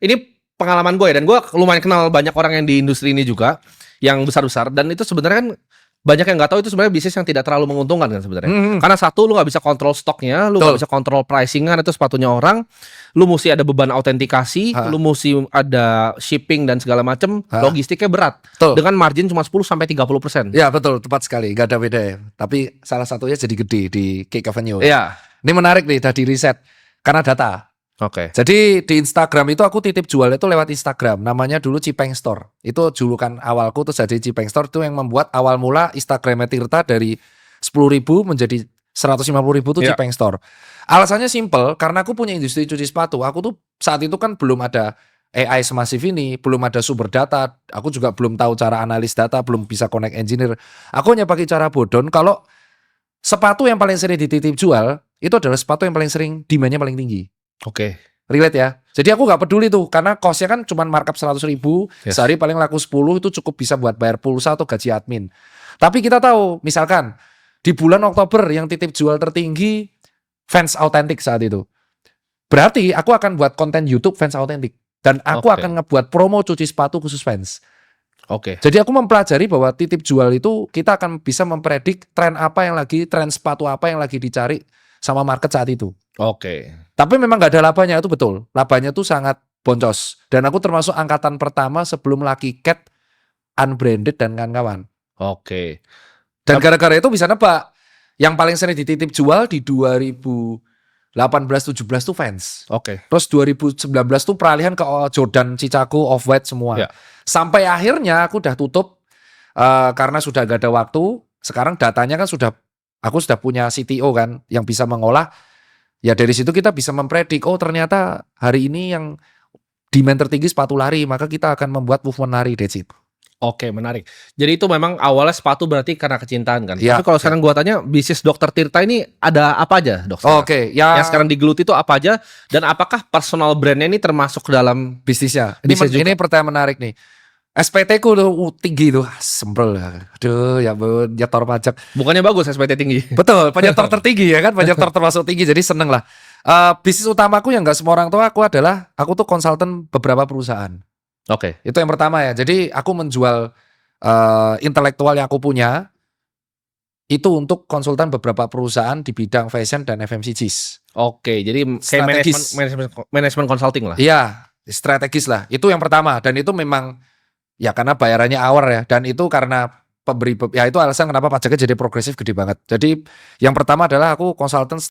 ini pengalaman gue ya, dan gue lumayan kenal banyak orang yang di industri ini juga, yang besar-besar, dan itu sebenarnya kan banyak yang nggak tahu itu sebenarnya bisnis yang tidak terlalu menguntungkan kan sebenarnya. Karena satu, lu nggak bisa kontrol stoknya, lu nggak bisa kontrol pricingan itu sepatunya orang, lu mesti ada beban autentikasi, lu mesti ada shipping dan segala macem, logistiknya berat. Dengan margin cuma 10-30%. Ya betul, tepat sekali, gak ada beda ya. Tapi salah satunya jadi gede di Cake Avenue. Iya. Ini menarik nih, tadi riset karena data. Oke. Jadi di Instagram itu aku titip jual itu lewat Instagram. Namanya dulu Cipeng Store. Itu julukan awalku, terus jadi Cipeng Store itu yang membuat awal mula Instagramnya Tirta dari 10.000 menjadi 150.000 itu Cipeng Store. Alasannya simple, karena aku punya industri cuci sepatu. Aku tuh saat itu kan belum ada AI semasif ini, belum ada sumber data. Aku juga belum tahu cara analis data, belum bisa connect engineer. Aku hanya pakai cara bodon. Kalau sepatu yang paling sering dititip jual, itu adalah sepatu yang paling sering demand-nya paling tinggi. Oke. Relate ya. Jadi aku gak peduli tuh, karena cost-nya kan cuma markup 100.000, sehari paling laku 10, itu cukup bisa buat bayar pulsa atau gaji admin. Tapi kita tahu, misalkan di bulan Oktober yang titip jual tertinggi fans autentik saat itu. Berarti aku akan buat konten YouTube fans autentik, dan aku akan ngebuat promo cuci sepatu khusus fans. Jadi aku mempelajari bahwa titip jual itu kita akan bisa mempredik tren apa yang lagi, tren sepatu apa yang lagi dicari sama market saat itu. Tapi memang gak ada labanya, itu betul. Labanya tuh sangat boncos. Dan aku termasuk angkatan pertama sebelum Lucky Cat, Unbranded dan kawan-kawan. Dan gara-gara itu bisa nebak. Yang paling sering dititip jual di 2018-17 tuh fans. Terus 2019 tuh peralihan ke Jordan, Cicaku, Off-White semua. Sampai akhirnya aku udah tutup karena sudah gak ada waktu. Sekarang datanya kan aku sudah punya CTO kan yang bisa mengolah. Ya dari situ kita bisa mempredik, oh ternyata hari ini yang demand tertinggi sepatu lari, maka kita akan membuat movement lari, that's it. Menarik. Jadi itu memang awalnya sepatu berarti karena kecintaan kan. Ya, tapi kalau sekarang gua tanya, bisnis Dokter Tirta ini ada apa aja, Dok? Yang sekarang digeluti itu apa aja, dan apakah personal brandnya ini termasuk ke dalam bisnisnya? Ini pertanyaan menarik nih. SPT ku tuh tinggi tuh, sempel. Aduh, ya penyetor pajak. Bukannya bagus SPT tinggi? Betul, penyetor tertinggi ya kan, penyetor termasuk tinggi, jadi seneng lah. Bisnis utamaku yang gak semua orang tahu aku adalah, aku tuh konsultan beberapa perusahaan. Itu yang pertama ya. Jadi aku menjual intelektual yang aku punya itu untuk konsultan beberapa perusahaan di bidang fashion dan FMCGs. Jadi kayak manajemen consulting lah. Iya, strategis lah. Itu yang pertama, dan itu memang ya karena bayarannya hour ya, dan itu karena pemberi, ya itu alasan kenapa pajaknya jadi progresif gede banget. Jadi yang pertama adalah aku konsultan